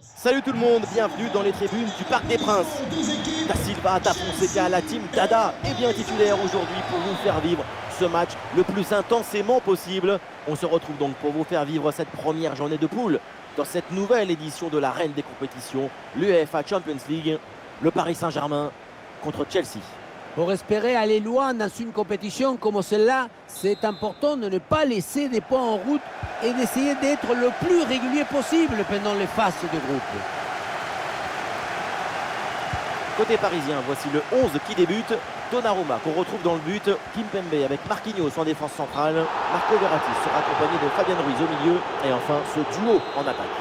Salut tout le monde, bienvenue dans les tribunes du Parc des Princes. Da Silva, Da Fonseca, la team Dada est bien titulaire aujourd'hui pour vous faire vivre ce match le plus intensément possible. On se retrouve donc pour vous faire vivre cette première journée de poule dans cette nouvelle édition de la reine des compétitions, l'UEFA Champions League, le Paris Saint-Germain contre Chelsea. Pour espérer aller loin dans une compétition comme celle-là, c'est important de ne pas laisser des points en route et d'essayer d'être le plus régulier possible pendant les phases de groupe. Côté parisien, voici le 11 qui débute. Donnarumma qu'on retrouve dans le but, Kimpembe avec Marquinhos en défense centrale, Marco Verratti sera accompagné de Fabien Ruiz au milieu et enfin ce duo en attaque.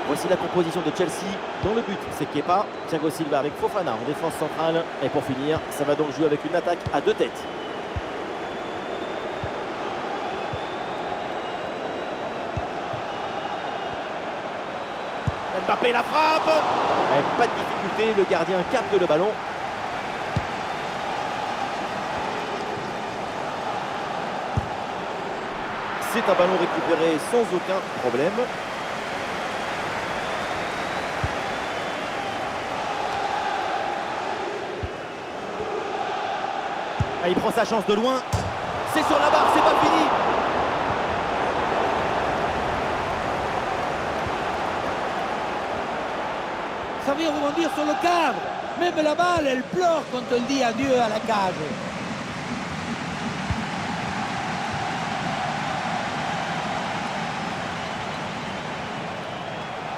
Voici la composition de Chelsea. Dans le but, c'est Kepa, Thiago Silva avec Fofana en défense centrale. Et pour finir, ça va donc jouer avec une attaque à deux têtes. Mbappé la frappe. Et pas de difficulté, le gardien capte le ballon. C'est un ballon récupéré sans aucun problème. Il prend sa chance de loin. C'est sur la barre, c'est pas fini. Ça vient rebondir sur le cadre. Même la balle, elle pleure quand elle dit adieu à la cage.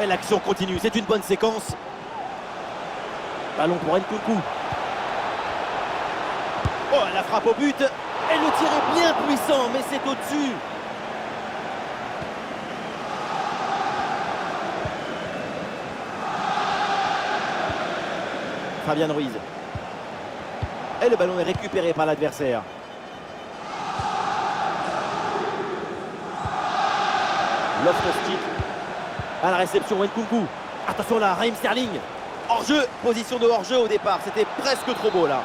Et l'action continue, c'est une bonne séquence. Ballon pour Nkunku. Oh, la frappe au but. Et le tir est bien puissant, mais c'est au-dessus. Fabien Ruiz. Et le ballon est récupéré par l'adversaire. Loftus-Cheek. À la réception, Nkunku. Attention là, Raheem Sterling. Hors-jeu, position de hors-jeu au départ. C'était presque trop beau là.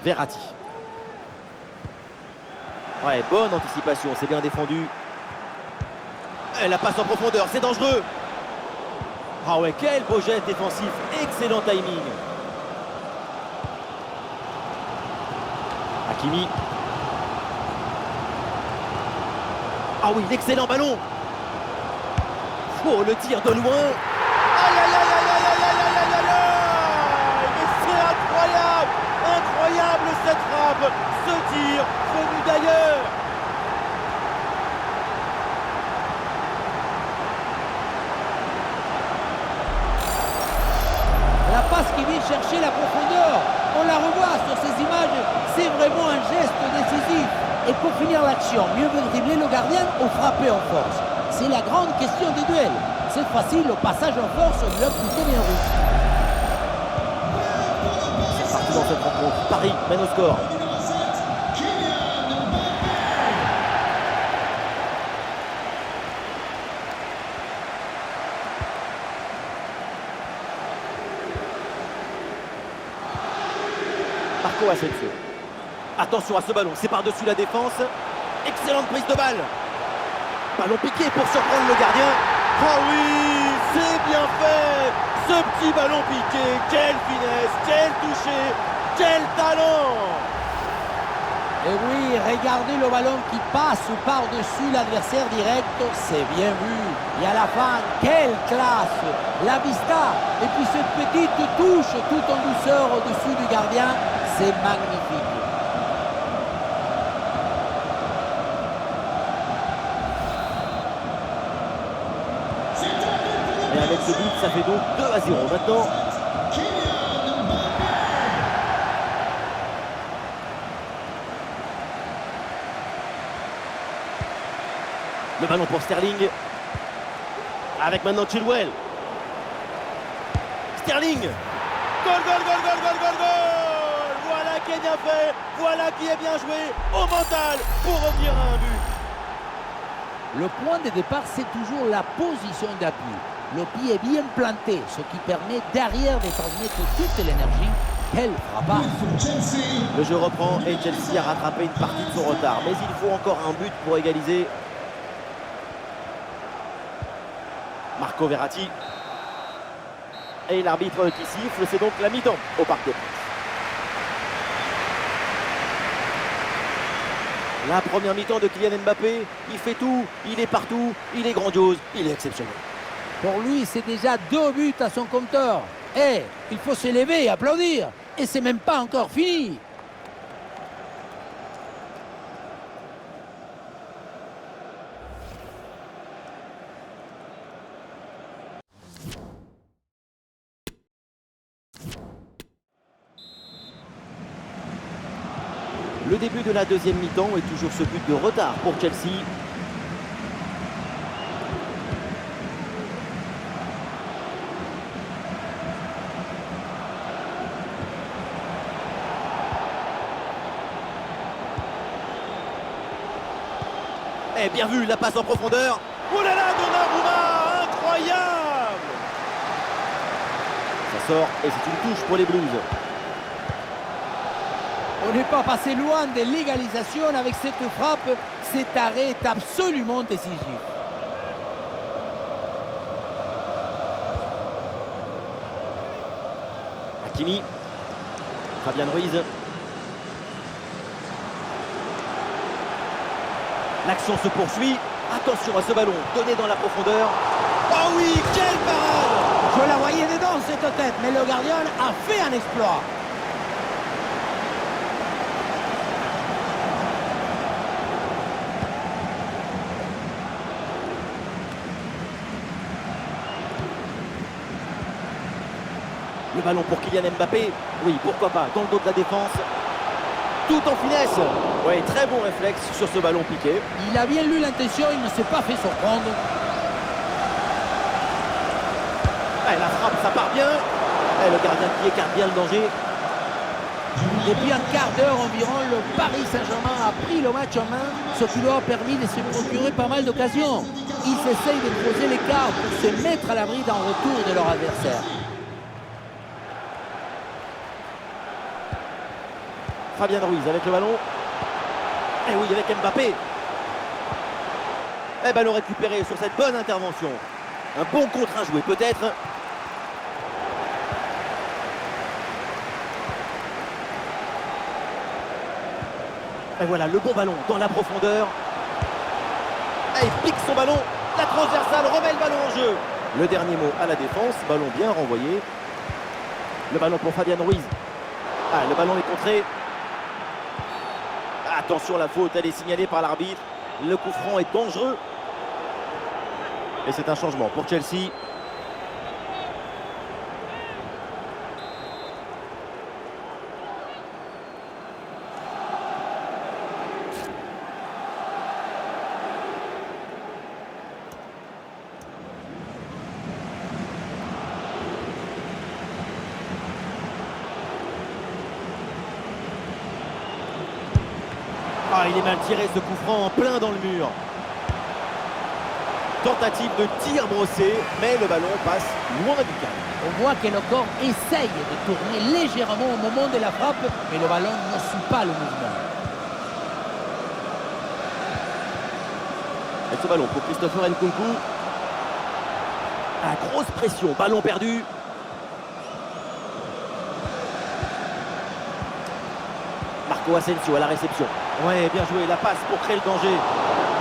Verratti. Ouais, bonne anticipation, c'est bien défendu. Et la passe en profondeur, c'est dangereux. Ah ouais, quel beau geste défensif, excellent timing. Hakimi. Ah oui, l'excellent ballon. Oh, le tir de loin. Aïe, aïe, aïe, aïe, aïe, aïe, aïe, aïe, aïe, aïe. Mais c'est incroyable. Incroyable cette frappe, ce tir venu d'ailleurs. La passe qui vient chercher la profondeur. On la revoit sur ces images. C'est vraiment un geste décisif. Et pour finir l'action, mieux vaut dribbler le gardien ou frapper en force. C'est la grande question des duels. Cette fois-ci, le passage en force lui a plutôt bien réussi. C'est parti dans cette rencontre. Paris mène au score. Marco Asensio. Attention à ce ballon, c'est par-dessus la défense. Excellente prise de balle. Ballon piqué pour surprendre le gardien. Oh oui, c'est bien fait. Ce petit ballon piqué, quelle finesse, quel toucher, quel talent. Et oui, regardez le ballon qui passe par-dessus l'adversaire direct, c'est bien vu. Et à la fin, quelle classe. La vista, et puis cette petite touche tout en douceur au-dessus du gardien, c'est magnifique. Et avec ce but, ça fait donc 2-0 maintenant. Le ballon pour Sterling. Avec maintenant Chilwell. Sterling. Goal, goal, goal, goal, goal, goal, goal. Voilà qui est bien fait. Voilà qui est bien joué au mental pour revenir à un but. Le point de départ, c'est toujours la position d'appui. Le pied est bien planté, ce qui permet derrière de transmettre toute l'énergie Quel frappasse! Le jeu reprend et Chelsea a rattrapé une partie de son retard. Mais il faut encore un but pour égaliser. Marco Verratti. Et l'arbitre qui siffle, c'est donc la mi-temps au Parc des Princes. La première mi-temps de Kylian Mbappé, il fait tout, il est partout, il est grandiose, il est exceptionnel. Pour lui, c'est déjà 2 buts à son compteur. Eh, il faut se lever et applaudir. Et c'est même pas encore fini. Le début de la deuxième mi-temps est toujours ce but de retard pour Chelsea. Eh, bien vu, la passe en profondeur. Oh là là, Donnarumma, incroyable! Ça sort et c'est une touche pour les Blues. On n'est pas passé loin de l'égalisation avec cette frappe. Cet arrêt est absolument décisif. Hakimi. Fabian Ruiz. L'action se poursuit. Attention à ce ballon donné dans la profondeur. Oh oui, quelle parade! Je la voyais dedans cette tête, mais le gardien a fait un exploit. Le ballon pour Kylian Mbappé. Oui, pourquoi pas, dans le dos de la défense. Tout en finesse. Oui, très bon réflexe sur ce ballon piqué. Il a bien lu l'intention, il ne s'est pas fait surprendre. La frappe, ça part bien. Le gardien qui écarte bien le danger. Depuis un quart d'heure environ, le Paris Saint-Germain a pris le match en main, ce qui leur a permis de se procurer pas mal d'occasions. Ils essayent de creuser l'écart pour se mettre à l'abri d'un retour de leur adversaire. Fabian Ruiz avec le ballon. Et oui, avec Mbappé. Et ballon récupéré sur cette bonne intervention. Un bon contre à jouer peut-être. Et voilà le bon ballon dans la profondeur. Et il pique son ballon. La transversale remet le ballon en jeu. Le dernier mot à la défense. Ballon bien renvoyé. Le ballon pour Fabian Ruiz. Le ballon est contré. Attention, la faute, elle est signalée par l'arbitre. Le coup franc est dangereux. Et c'est un changement pour Chelsea. Il est mal tiré ce coup franc en plein dans le mur. Tentative de tir brossé, mais le ballon passe loin du cadre. On voit que le corps essaye de tourner légèrement au moment de la frappe, mais le ballon ne suit pas le mouvement. Et ce ballon pour Christopher Nkunku. Grosse pression, ballon perdu. Marco Asensio à la réception. Ouais, bien joué, la passe pour créer le danger.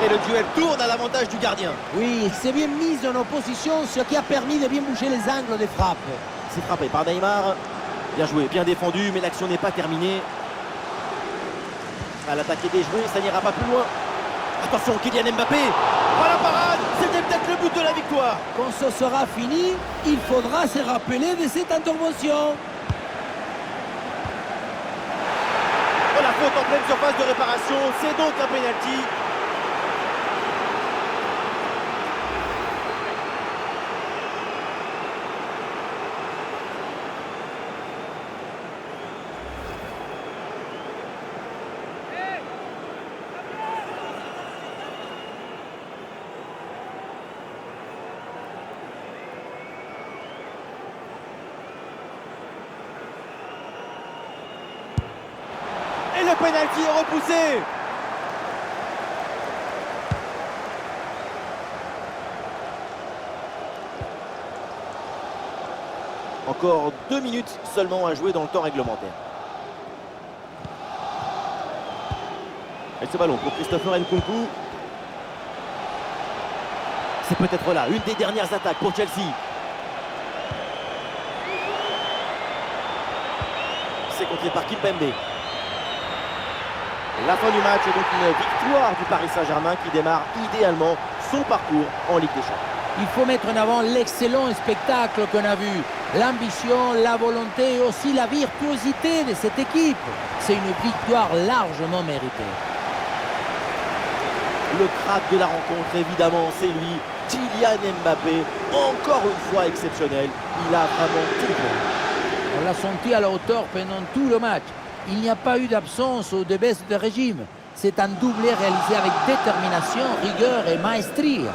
Et le duel tourne à l'avantage du gardien. Oui, c'est bien mis en opposition, ce qui a permis de bien bouger les angles des frappes. C'est frappé par Neymar. Bien joué, bien défendu, mais l'action n'est pas terminée. L'attaque est déjouée, ça n'ira pas plus loin. Attention, Kylian Mbappé. Pas la parade, c'était peut-être le but de la victoire. Quand ce sera fini, il faudra se rappeler de cette intervention. La faute en pleine surface de réparation, c'est donc un pénalty. le pénalty est repoussé. Encore 2 minutes seulement à jouer dans le temps réglementaire. Et ce ballon pour Christopher Nkunku. C'est peut-être là, une des dernières attaques pour Chelsea. C'est contré par Kimpembe. La fin du match est donc une victoire du Paris Saint-Germain qui démarre idéalement son parcours en Ligue des Champions. Il faut mettre en avant l'excellent spectacle qu'on a vu. L'ambition, la volonté et aussi la virtuosité de cette équipe. C'est une victoire largement méritée. Le crack de la rencontre, évidemment, c'est lui, Kylian Mbappé. Encore une fois exceptionnel. Il a vraiment tout fait. On l'a senti à la hauteur pendant tout le match. Il n'y a pas eu d'absence ou de baisse de régime. C'est un doublé réalisé avec détermination, rigueur et maestria.